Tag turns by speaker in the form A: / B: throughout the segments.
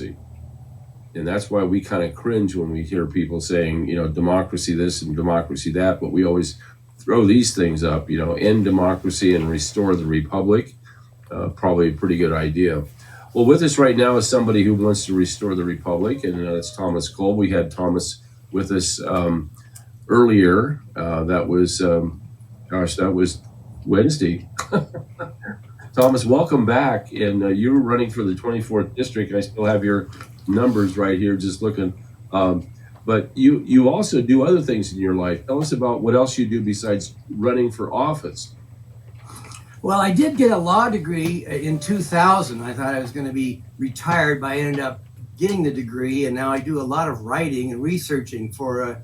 A: And that's why we kind of cringe when we hear people saying, democracy this and democracy that, but we always throw these things up, end democracy and restore the republic. Probably a pretty good idea. Well, with us right now is somebody who wants to restore the republic, and that's Thomas Cole. We had Thomas with us earlier. That was Wednesday. Thomas, welcome back. And you were running for the 24th district. I still have your numbers right here, just looking. But you also do other things in your life. Tell us about what else you do besides running for office.
B: Well, I did get a law degree in 2000. I thought I was going to be retired, but I ended up getting the degree, and now I do a lot of writing and researching for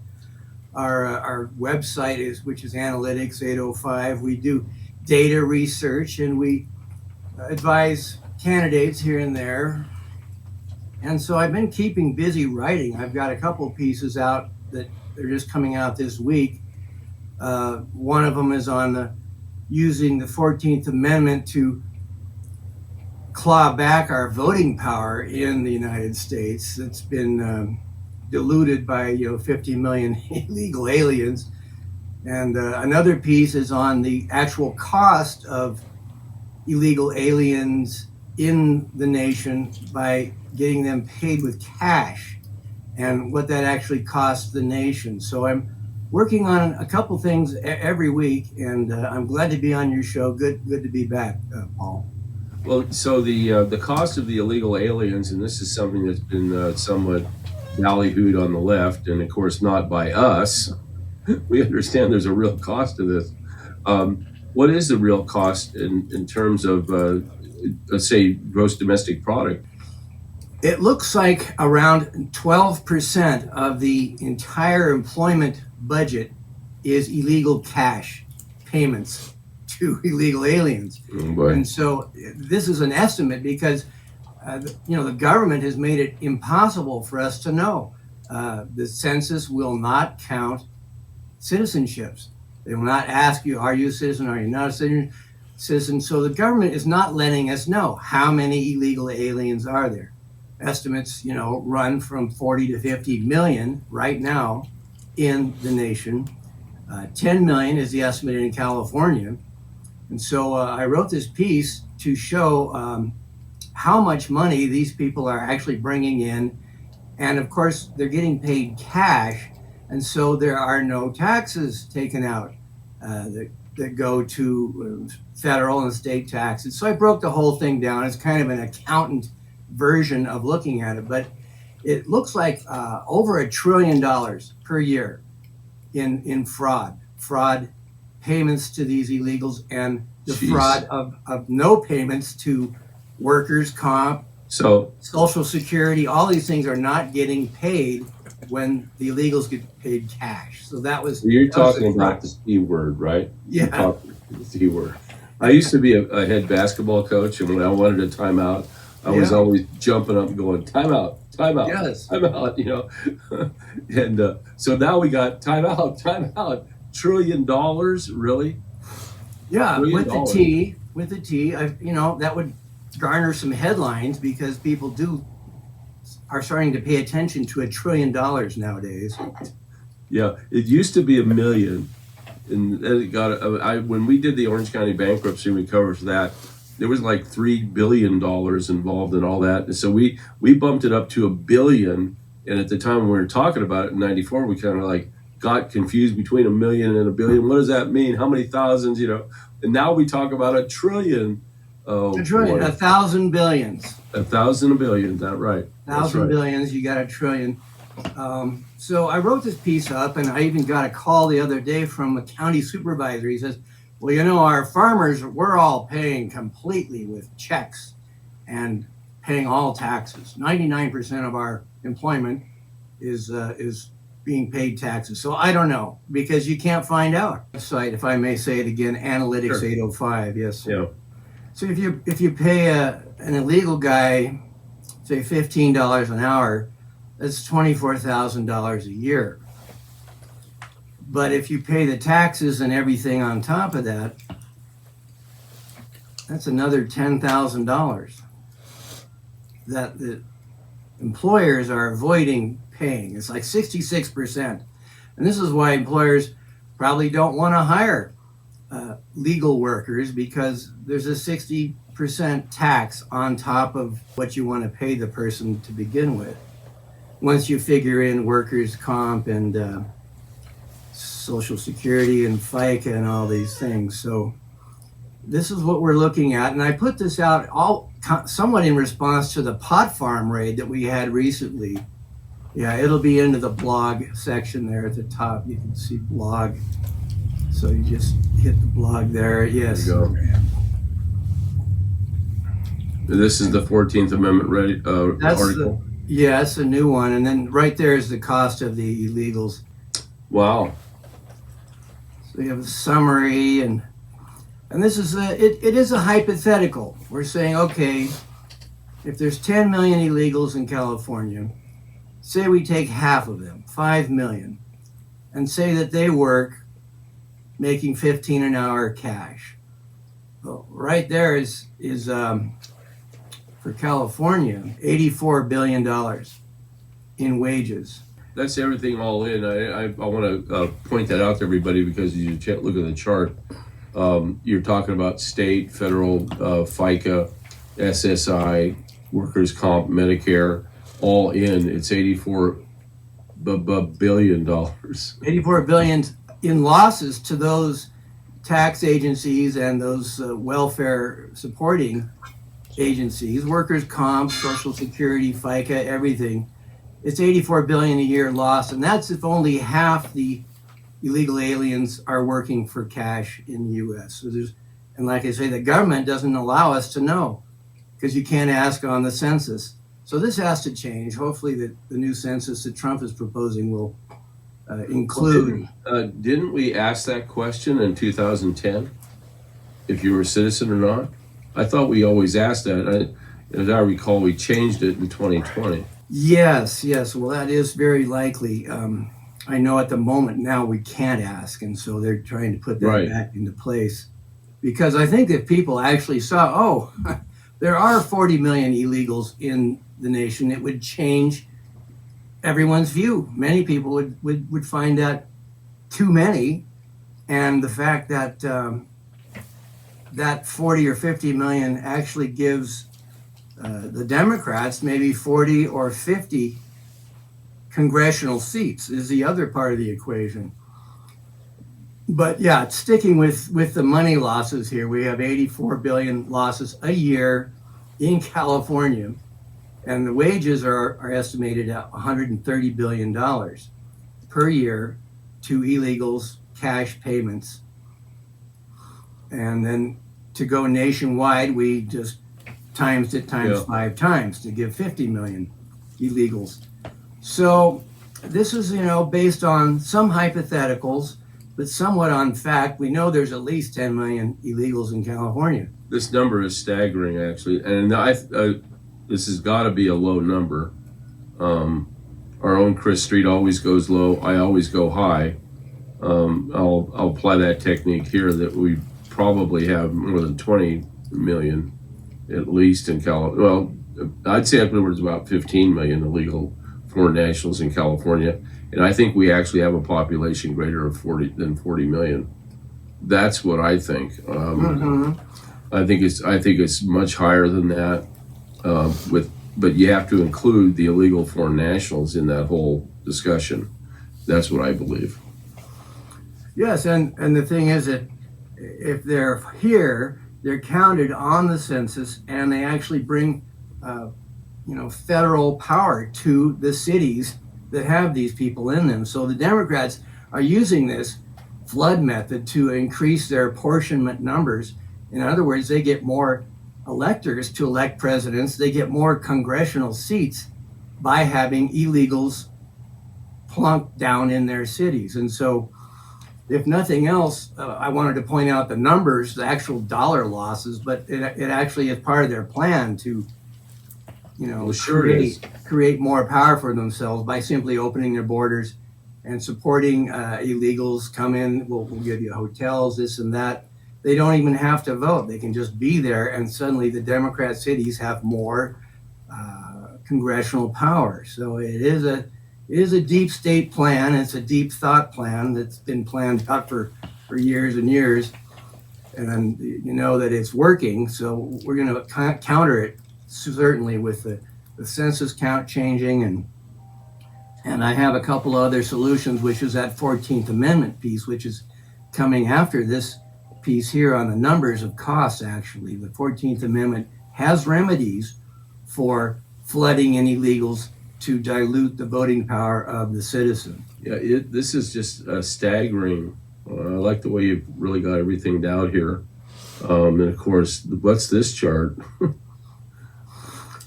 B: our website, which is Analytics 805. We do data research, and we advise candidates here and there. And so I've been keeping busy writing. I've got a couple pieces out that they're just coming out this week. One of them is on using the 14th Amendment to claw back our voting power in the United States. It's been diluted by 50 million illegal aliens. And another piece is on the actual cost of illegal aliens in the nation by getting them paid with cash and what that actually costs the nation. So I'm working on a couple things every week, and I'm glad to be on your show. Good to be back, Paul.
A: Well, so the cost of the illegal aliens, and this is something that's been somewhat ballyhooed on the left, and of course not by us. We understand there's a real cost to this. What is the real cost in terms of, let's say, gross domestic product?
B: It looks like around 12% of the entire employment budget is illegal cash payments to illegal aliens. And so this is an estimate because, the government has made it impossible for us to know. The census will not count citizenships. They will not ask you, are you a citizen, are you not a citizen? So the government is not letting us know how many illegal aliens are there. Estimates, run from 40 to 50 million right now in the nation. 10 million is the estimate in California. And so I wrote this piece to show how much money these people are actually bringing in. And of course, they're getting paid cash. And so there are no taxes taken out that go to federal and state taxes. So I broke the whole thing down. It's kind of an accountant version of looking at it, but it looks like over $1 trillion per year in fraud payments to these illegals, and the fraud of no payments to workers' comp,
A: so
B: Social Security. All these things are not getting paid when the illegals get paid cash. So that was.
A: You're talking about the C word, right?
B: Yeah.
A: The C word. I used to be a head basketball coach, and when I wanted a timeout, I was always jumping up and going, timeout,
B: yes.
A: timeout, and so now we got timeout, $1 trillion, really?
B: Yeah, with the T, that would garner some headlines because people are starting to pay attention to $1 trillion nowadays.
A: Yeah, it used to be 1 million, and then it got. When we did the Orange County bankruptcy recovery for that, there was like $3 billion involved in all that, and so we bumped it up to 1 billion. And at the time when we were talking about it in '94, we kind of got confused between 1 million and 1 billion. What does that mean? How many thousands? And now we talk about 1 trillion. Oh,
B: $1 trillion, 1,000 billions.
A: 1,000 billion. That right?
B: 1,000 billions. You got 1 trillion. So I wrote this piece up, and I even got a call the other day from a county supervisor. He says, well, our farmers, we're all paying completely with checks and paying all taxes. 99% of our employment is being paid taxes. So I don't know, because you can't find out. Site, if I may say it again, Analytics
A: Sure.
B: 805, yes.
A: Yeah.
B: So if you pay an illegal guy, say $15 an hour, that's $24,000 a year. But if you pay the taxes and everything on top of that, that's another $10,000 that employers are avoiding paying. It's like 66%. And this is why employers probably don't want to hire legal workers, because there's a 60% tax on top of what you want to pay the person to begin with. Once you figure in workers' comp and Social Security and FICA and all these things. So this is what we're looking at. And I put this out somewhat in response to the pot farm raid that we had recently. Yeah, it'll be into the blog section there at the top. You can see blog. So you just hit the blog there. Yes.
A: There you go. This is the 14th Amendment article.
B: That's a new one. And then right there is the cost of the illegals.
A: Wow.
B: So you have a summary, and this is it is a hypothetical. We're saying, okay, if there's 10 million illegals in California, say we take half of them, 5 million, and say that they work making $15 an hour cash. Well, right there is for California, $84 billion in wages.
A: That's everything all in. I want to point that out to everybody, because you look at the chart. You're talking about state, federal, FICA, SSI, workers' comp, Medicare, all in. It's $84 billion.
B: $84 billion in losses to those tax agencies and those welfare supporting agencies, workers' comp, Social Security, FICA, everything. It's $84 billion a year loss, and that's if only half the illegal aliens are working for cash in the U.S. So and like I say, the government doesn't allow us to know, because you can't ask on the census. So this has to change. Hopefully the new census that Trump is proposing will include.
A: Didn't we ask that question in 2010, if you were a citizen or not? I thought we always asked that. As I recall, we changed it in 2020.
B: Yes. Well, that is very likely. I know at the moment now we can't ask, and so they're trying to put that back into place. Because I think if people actually saw, there are 40 million illegals in the nation, it would change everyone's view. Many people would find that too many, and the fact that that 40 or 50 million actually gives the Democrats maybe 40 or 50 congressional seats is the other part of the equation. But yeah, sticking with the money losses here, we have 84 billion losses a year in California, and the wages are estimated at $130 billion per year to illegals, cash payments. And then to go nationwide, we just times it times 5 times to give 50 million illegals. So this is, based on some hypotheticals, but somewhat on fact. We know there's at least 10 million illegals in California.
A: This number is staggering, actually, and this has got to be a low number. Our own Chris Street always goes low. I always go high. I'll apply that technique here, that we probably have more than 20 million, at least in California. Well, I'd say upwards about 15 million illegal foreign nationals in California, and I think we actually have a population greater of 40 million. That's what I think. I think it's much higher than that. But you have to include the illegal foreign nationals in that whole discussion. That's what I believe.
B: Yes, and the thing is that if they're here, they're counted on the census, and they actually bring federal power to the cities that have these people in them. So the Democrats are using this flood method to increase their apportionment numbers. In other words, they get more electors to elect presidents. They get more congressional seats by having illegals plunked down in their cities. And so, if nothing else, I wanted to point out the numbers, the actual dollar losses, but it actually is part of their plan to, create more power for themselves by simply opening their borders and supporting illegals. Come in, we'll give you hotels, this and that. They don't even have to vote. They can just be there, and suddenly the Democrat cities have more congressional power. So it is a deep state plan. It's a deep thought plan that's been planned out for years and years. And you know that it's working. So we're going to counter it certainly with the census count changing. And I have a couple other solutions, which is that 14th Amendment piece, which is coming after this piece here on the numbers of costs, actually. The 14th Amendment has remedies for flooding in illegals to dilute the voting power of the citizen.
A: Yeah, this is just staggering. I like the way you've really got everything down here. And of course, what's this chart?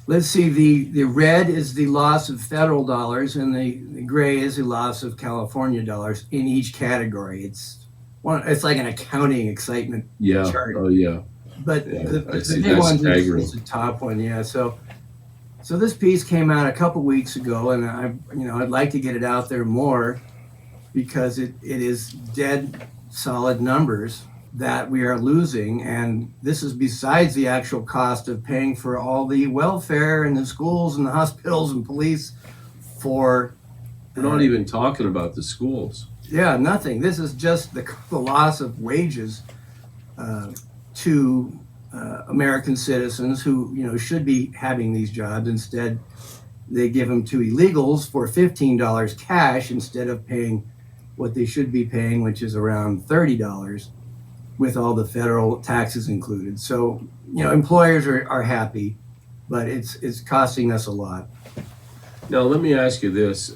B: Let's see, the red is the loss of federal dollars, and the gray is the loss of California dollars in each category. It's like an accounting excitement chart.
A: Oh yeah.
B: But
A: yeah,
B: the big one is the top one, yeah. So this piece came out a couple weeks ago, and I'd like to get it out there more because it is dead solid numbers that we are losing, and this is besides the actual cost of paying for all the welfare and the schools and the hospitals and police for.
A: We're not even talking about the schools.
B: Yeah, nothing. This is just the loss of wages to American citizens who should be having these jobs. Instead, they give them to illegals for $15 cash instead of paying what they should be paying, which is around $30 with all the federal taxes included. So, employers are happy, but it's costing us a lot.
A: Now, let me ask you this.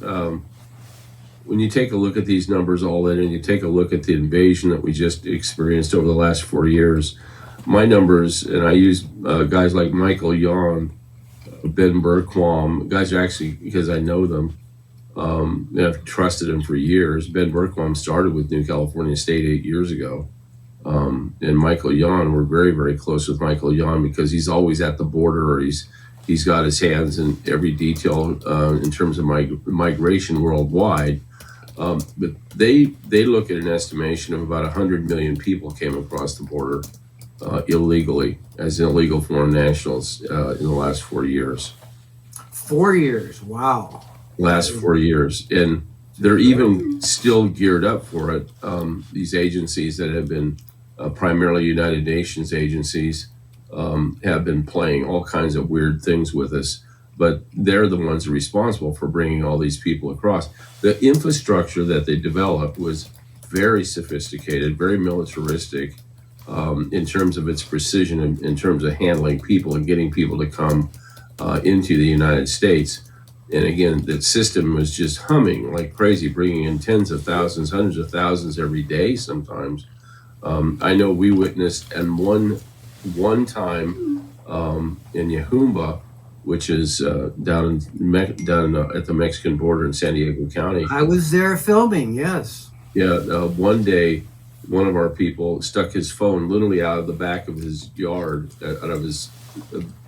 A: When you take a look at these numbers all in and you take a look at the invasion that we just experienced over the last 4 years, my numbers, and I use guys like Michael Yon, Ben Berquam, guys are actually, because I know them, and I've trusted him for years. Ben Berquam started with New California State 8 years ago. And Michael Yon, we're very, very close with Michael Yon because he's always at the border, or he's got his hands in every detail in terms of migration worldwide. But they look at an estimation of about 100 million people came across the border illegally as illegal foreign nationals in the last 4 years.
B: 4 years, wow.
A: Last 4 years. And they're even still geared up for it. These agencies that have been primarily United Nations agencies have been playing all kinds of weird things with us, but they're the ones responsible for bringing all these people across. The infrastructure that they developed was very sophisticated, very militaristic in terms of its precision, in terms of handling people and getting people to come into the United States. And again, the system was just humming like crazy, bringing in tens of thousands, hundreds of thousands every day sometimes. I know we witnessed, and one time in Yahumba, which is down at the Mexican border in San Diego County.
B: I was there filming, yes.
A: Yeah, one day, one of our people stuck his phone literally out of the back of his yard, out of his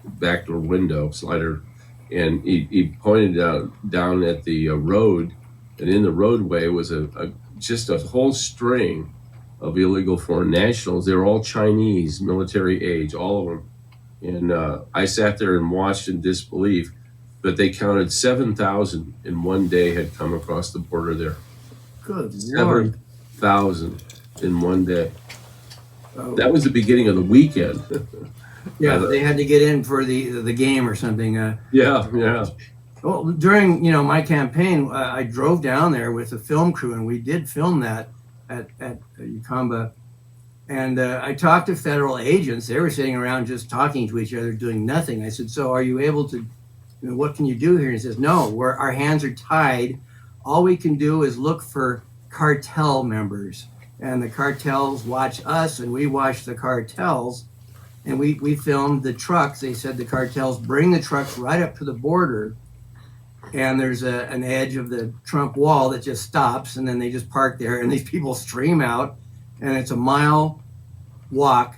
A: back door window slider, and he pointed down at the road, and in the roadway was just a whole string of illegal foreign nationals. They were all Chinese, military age, all of them. And I sat there and watched in disbelief, but they counted 7,000 in one day had come across the border there.
B: Good Lord.
A: 7,000 in one day.
B: Oh.
A: That was the beginning of the weekend.
B: Yeah, they had to get in for the game or something.
A: Yeah.
B: Well, during my campaign, I drove down there with a film crew, and we did film that at Ucamba. And I talked to federal agents. They were sitting around just talking to each other, doing nothing. I said, "So are you able to? What can you do here?" And he says, "No, our hands are tied. All we can do is look for cartel members, and the cartels watch us, and we watch the cartels." And we filmed the trucks. They said the cartels bring the trucks right up to the border, and there's an edge of the Trump wall that just stops, and then they just park there, and these people stream out, and it's a mile walk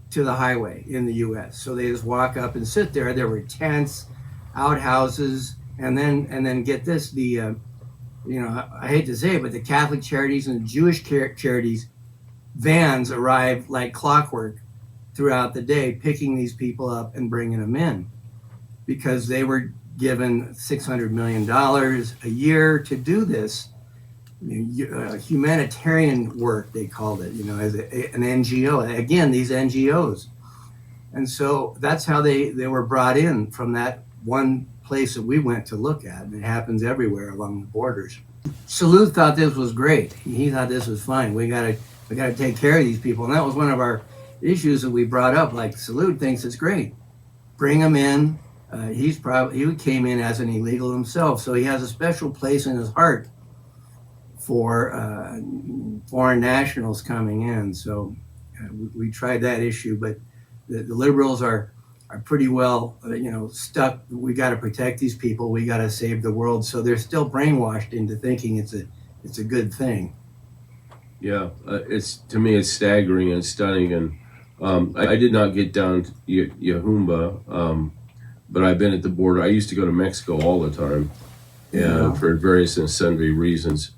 B: to the highway in the U.S. So they just walk up and sit there. There were tents, outhouses, and then get this, I hate to say it, but the Catholic Charities and the Jewish Charities vans arrive like clockwork throughout the day, picking these people up and bringing them in, because they were given $600 million a year to do this. Humanitarian work, they called it, as an NGO. Again, these NGOs. And so that's how they were brought in from that one place that we went to look at. And it happens everywhere along the borders. Salud thought this was great. He thought this was fine. We gotta take care of these people. And that was one of our issues that we brought up. Like, Salud thinks it's great. Bring him in. He came in as an illegal himself, so he has a special place in his heart for foreign nationals coming in. So we tried that issue, but the liberals are pretty well, stuck. We got to protect these people. We got to save the world. So they're still brainwashed into thinking it's a good thing.
A: Yeah, to me it's staggering and stunning. And I did not get down to Yahumba, but I've been at the border. I used to go to Mexico all the time, for various and sundry reasons.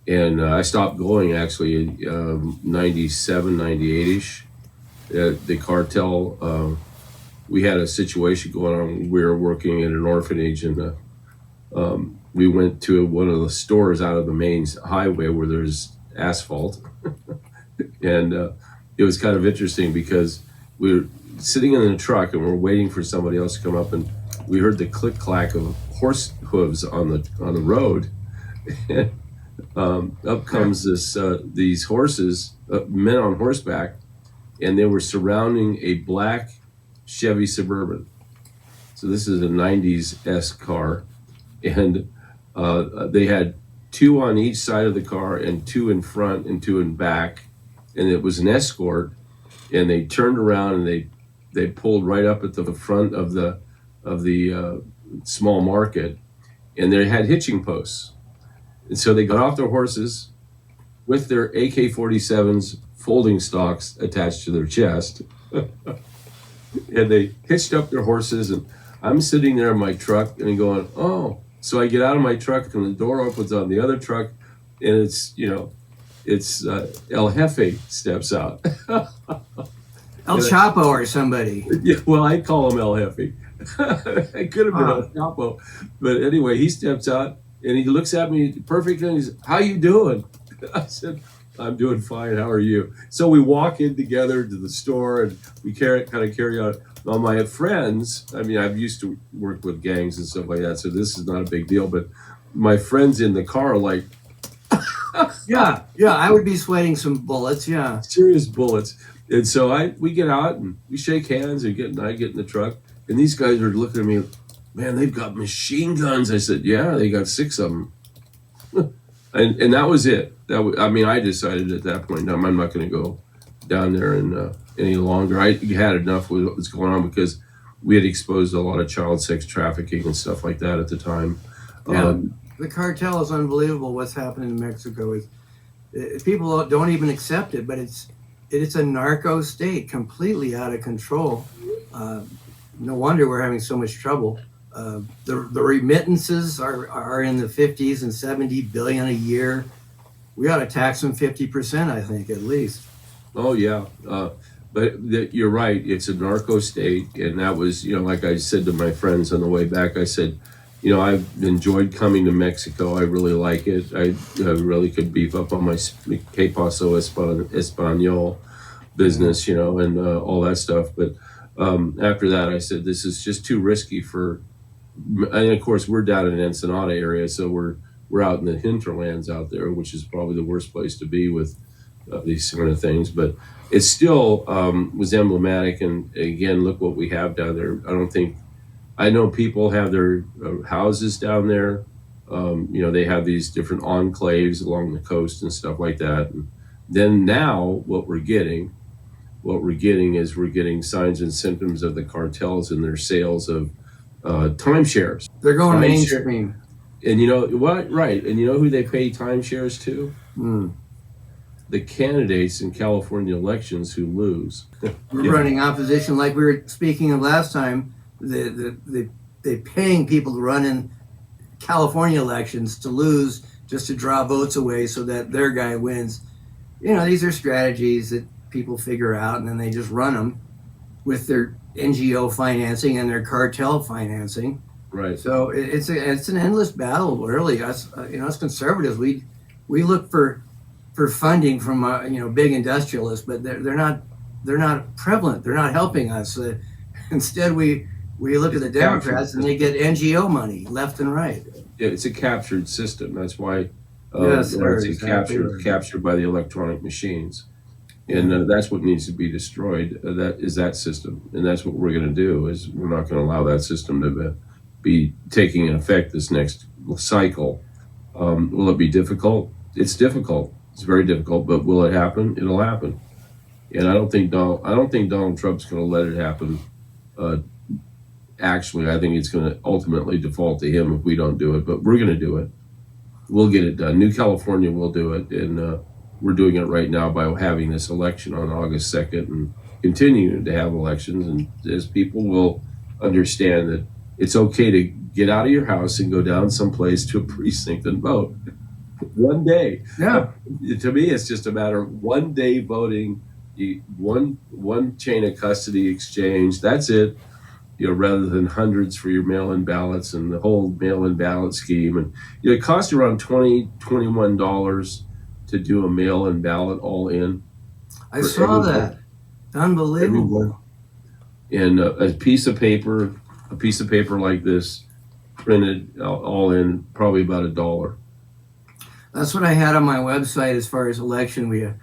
A: And I stopped going actually in 97, 98-ish. The cartel, we had a situation going on. We were working at an orphanage, and we went to one of the stores out of the main highway where there's asphalt. And it was kind of interesting because we were sitting in the truck and we're waiting for somebody else to come up, and we heard the click clack of horse hooves on the road. And up comes these horses, men on horseback, and they were surrounding a black Chevy Suburban. So this is a 90s-esque car, and they had two on each side of the car, and two in front and two in back, and it was an escort. And they turned around and they pulled right up at the front of the small market, and they had hitching posts. And so they got off their horses with their AK-47s folding stocks attached to their chest. And they hitched up their horses, and I'm sitting there in my truck and going, oh. So I get out of my truck and the door opens on the other truck, and it's El Jefe steps out.
B: El Chapo or somebody.
A: Yeah, well, I call him El Jefe. It could have been El Chapo. But anyway, he steps out and he looks at me perfectly and he says, how you doing? I said, I'm doing fine. How are you? So we walk in together to the store, and we carry on. Now, my friends, I've used to work with gangs and stuff like that, so this is not a big deal. But my friends in the car are like,
B: yeah, I would be sweating some bullets. Yeah,
A: serious bullets. And so we get out and we shake hands, and I get in the truck, and these guys are looking at me, man, they've got machine guns. I said, yeah, they got 6 of them. And that was it. I decided at that point, no, I'm not going to go down there and any longer. I had enough with what was going on, because we had exposed a lot of child sex trafficking and stuff like that at the time.
B: Yeah, the cartel is unbelievable. What's happening in Mexico is people don't even accept it, but it's a narco state, completely out of control. No wonder we're having so much trouble. The remittances are in the 50s and 70 billion a year. We ought to tax them 50%, I think, at least.
A: Oh yeah, but you're right. It's a narco state, and that was, like I said to my friends on the way back, I said, I've enjoyed coming to Mexico. I really like it. I really could beef up on my Que Paso Español business, and all that stuff. But after that, I said, this is just too risky and of course, we're down in Ensenada area, so we're out in the hinterlands out there, which is probably the worst place to be with these sort of things. But it still was emblematic. And again, look what we have down there. I know people have their houses down there. They have these different enclaves along the coast and stuff like that. And then now what we're getting is signs and symptoms of the cartels and their sales of timeshares.
B: They're going mainstream.
A: And you know what? Right. And you know who they pay timeshares to? The candidates in California elections who lose.
B: We're running opposition, like we were speaking of last time. They're paying people to run in California elections to lose, just to draw votes away so that their guy wins. These are strategies that people figure out, and then they just run them with their NGO financing and their cartel financing.
A: Right.
B: So it's an endless battle. Really, us as conservatives, we look for funding from big industrialists, but they're not prevalent. They're not helping us. Instead, we look at the
A: Captured
B: Democrats and they
A: system.
B: get NGO money left and right.
A: Yeah, it's a captured system. That's why
B: Yes,
A: when I
B: sir.
A: say
B: Exactly.
A: captured by the electronic machines, and
B: Yeah.
A: that's what needs to be destroyed. That is that system, and that's what we're going to do. Is we're not going to allow that system to be taking effect this next cycle. Will it be difficult? It's difficult. It's very difficult. But will it happen? It'll happen. And I don't think Donald Trump's going to let it happen. Uh, Actually, I think it's going to ultimately default to him if we don't do it. But we're going to do it. We'll get it done. New California will do it, and we're doing it right now by having this election on August 2nd and continuing to have elections. And as people will understand that it's okay to get out of your house and go down someplace to a precinct and vote. One day.
B: Yeah.
A: To me, it's just a matter of one day voting, one chain of custody exchange. That's it. Rather than hundreds for your mail-in ballots and the whole mail-in ballot scheme. And it costs around $21 to do a mail-in ballot all in.
B: I
A: For
B: saw
A: everyone.
B: that. Unbelievable.
A: Everyone. And a piece of paper like this, printed all in, probably about $1.
B: That's what I had on my website as far as election. We have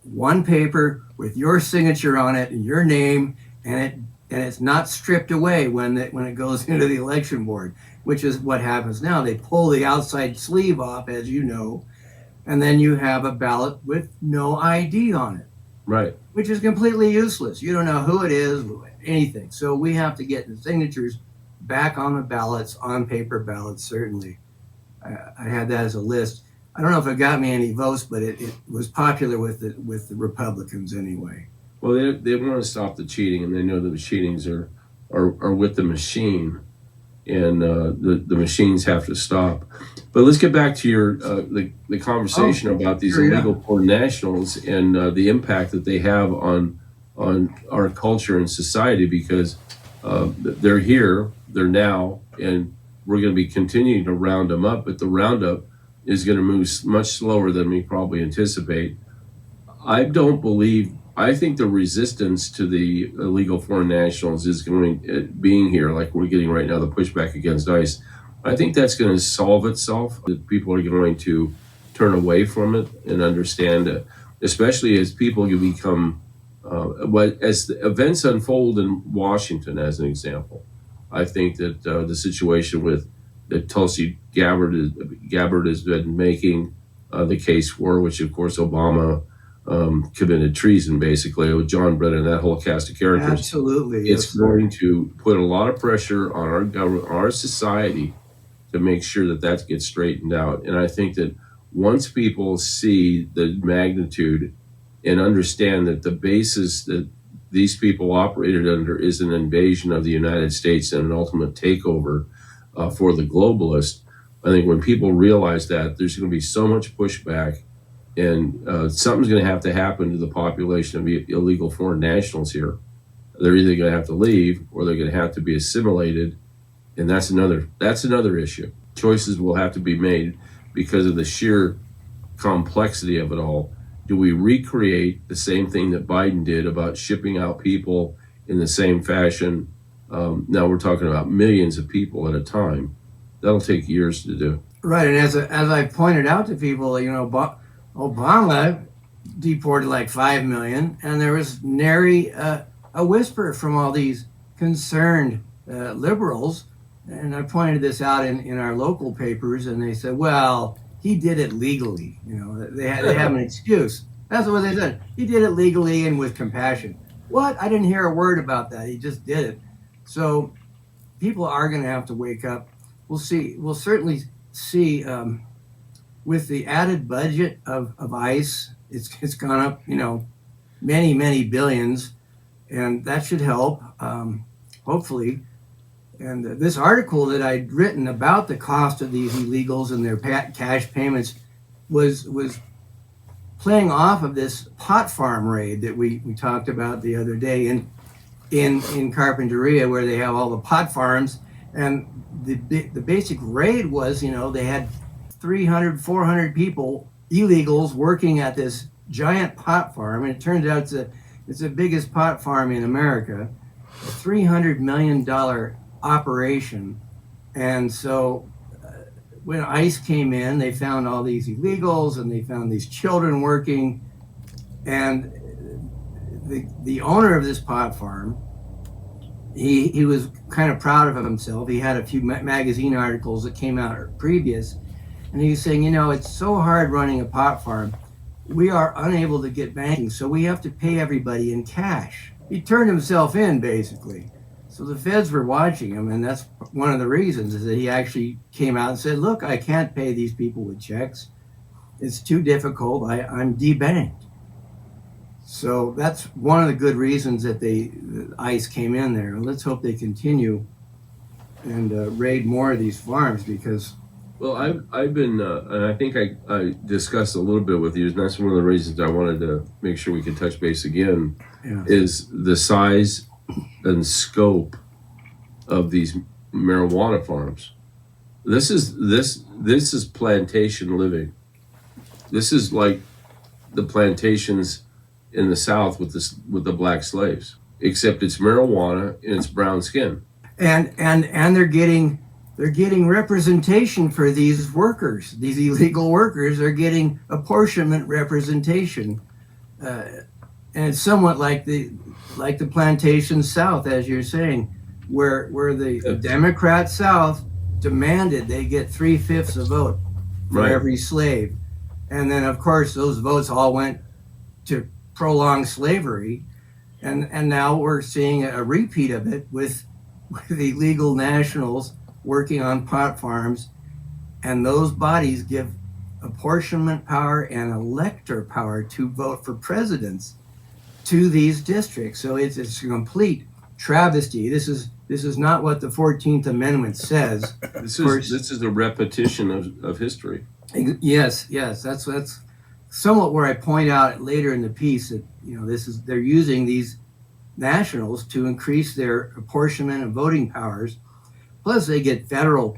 B: one paper with your signature on it and your name, and it's not stripped away when it goes into the election board, which is what happens now. They pull the outside sleeve off, as you know, and then you have a ballot with no ID on it,
A: Right.
B: which is completely useless. You don't know who it is, anything. So we have to get the signatures back on the ballots, on paper ballots, certainly. I had that as a list. I don't know if it got me any votes, but it was popular with the Republicans anyway.
A: Well, they want to stop the cheating, and they know that the cheatings are with the machine, and the machines have to stop. But let's get back to your the conversation about these
B: sure, yeah.
A: illegal foreign nationals and the impact that they have on our culture and society, because they're here, they're now, and we're going to be continuing to round them up. But the roundup is going to move much slower than we probably anticipate. I think the resistance to the illegal foreign nationals is being here, like we're getting right now, the pushback against ICE. I think that's going to solve itself. That people are going to turn away from it and understand, especially as people become, as the events unfold in Washington, as an example. I think that the situation that Tulsi Gabbard has been making the case for, which of course Obama committed treason, basically, with John Brennan, that whole cast of characters.
B: Absolutely.
A: It's going to put a lot of pressure on our government, our society, to make sure that gets straightened out. And I think that once people see the magnitude and understand that the basis that these people operated under is an invasion of the United States and an ultimate takeover for the globalists, I think when people realize that, there's going to be so much pushback, and something's going to have to happen to the population of illegal foreign nationals here. They're either going to have to leave or they're going to have to be assimilated, and that's another issue. Choices will have to be made because of the sheer complexity of it all. Do we recreate the same thing that Biden did about shipping out people in the same fashion? Now we're talking about millions of people at a time. That'll take years to do.
B: Right, and as I pointed out to people, Obama deported like 5 million, and there was nary a whisper from all these concerned liberals. And I pointed this out in our local papers, and they said, well, he did it legally. They have an excuse. That's what they said. He did it legally and with compassion. What? I didn't hear a word about that. He just did it. So people are going to have to wake up. We'll see. We'll certainly see with the added budget of ICE, it's gone up, many, many billions, and that should help, hopefully. And this article that I'd written about the cost of these illegals and their cash payments was playing off of this pot farm raid that we talked about the other day in Carpinteria, where they have all the pot farms, And the basic raid was, they had 300, 400 people, illegals, working at this giant pot farm, and it turns out it's the biggest pot farm in America, a $300 million operation. And so when ICE came in, they found all these illegals and they found these children working. And the owner of this pot farm, he was kind of proud of himself. He had a few magazine articles that came out previous, and he was saying, it's so hard running a pot farm. We are unable to get banking, so we have to pay everybody in cash. He turned himself in, basically. So the feds were watching him, and that's one of the reasons, is that he actually came out and said, look, I can't pay these people with checks. It's too difficult. I'm debanked. So that's one of the good reasons that ICE came in there. And let's hope they continue and raid more of these farms, because...
A: Well, I've been, and I think I discussed a little bit with you, and that's one of the reasons I wanted to make sure we could touch base again, is the size and scope of these marijuana farms. This is plantation living. This is like the plantations in the South with the black slaves, except it's marijuana and it's brown skin.
B: And they're getting representation for these workers. These illegal workers are getting apportionment representation, and it's somewhat like the plantation South, as you're saying, where the Democrat South demanded they get 3/5 a vote for every slave, and then of course those votes all went to prolong slavery, and now we're seeing a repeat of it with illegal nationals working on pot farms, and those bodies give apportionment power and elector power to vote for presidents to these districts. So it's a complete travesty. This is not what the 14th Amendment says.
A: This is a repetition of history.
B: Yes, that's somewhat where I point out later in the piece that they're using these nationals to increase their apportionment and voting powers. Plus, they get federal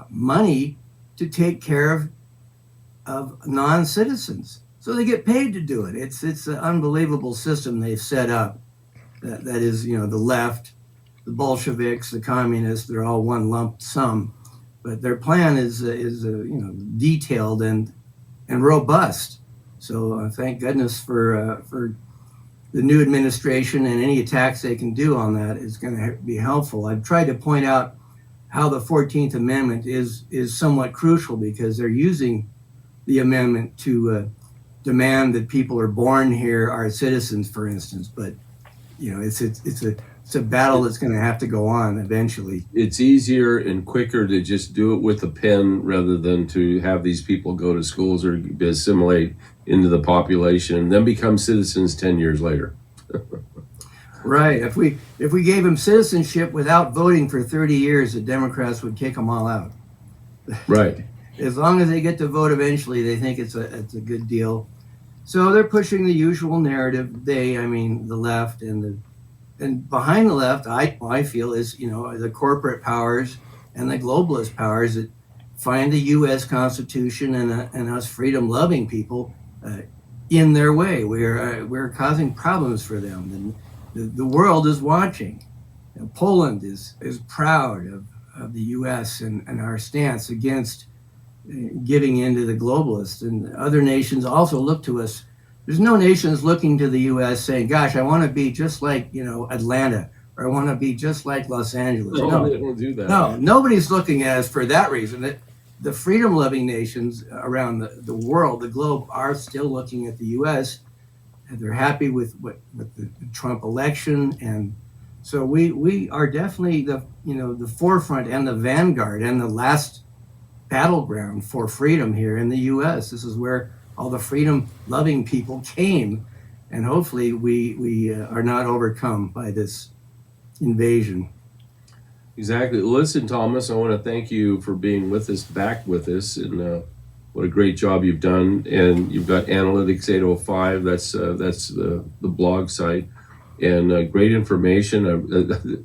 B: money to take care of non-citizens. So they get paid to do it. It's an unbelievable system they've set up. That is, the left, the Bolsheviks, the communists, they're all one lump sum. But their plan is detailed and robust. So thank goodness for the new administration, and any attacks they can do on that is going to be helpful. I've tried to point out how the 14th Amendment is somewhat crucial, because they're using the amendment to demand that people are born here are citizens, for instance. But it's a battle that's going to have to go on eventually.
A: It's easier and quicker to just do it with a pen rather than to have these people go to schools or assimilate into the population and then become citizens 10 years later.
B: Right. If we gave them citizenship without voting for 30 years, the Democrats would kick them all out.
A: Right.
B: As long as they get to vote eventually, they think it's a good deal. So they're pushing the usual narrative. The left and behind the left, I feel, is the corporate powers and the globalist powers that find the U.S. Constitution and us freedom-loving people in their way. We're causing problems for them, and the world is watching. Poland is proud of the U.S. and our stance against giving in to the globalists, and other nations also look to us. There's no nations looking to the U.S. saying, gosh, I want to be just like, Atlanta, or I want to be just like Los Angeles.
A: No, they don't do that.
B: No, nobody's looking at us for that reason. The freedom-loving nations around the world, the globe, are still looking at the U.S., and they're happy with the Trump election. And so we are definitely the forefront and the vanguard and the last battleground for freedom here in the U.S. This is where all the freedom-loving people came, and hopefully we are not overcome by this invasion.
A: Exactly. Listen, Thomas, I want to thank you for being back with us, and what a great job you've done. And you've got Analytics 805. That's the blog site, and great information. A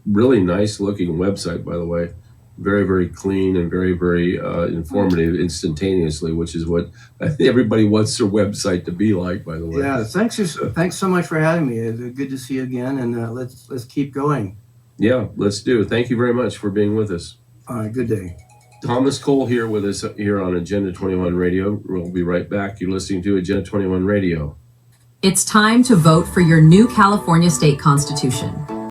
A: really nice looking website, by the way. very, very clean and very, very informative instantaneously, which is what I think everybody wants their website to be like, by the way.
B: Yeah, thanks so much for having me. It's good to see you again, and let's keep going.
A: Yeah, let's do it. Thank you very much for being with us.
B: All right, good day.
A: Thomas Cole here with us here on Agenda 21 Radio. We'll be right back. You're listening to Agenda 21 Radio.
C: It's time to vote for your new California state constitution.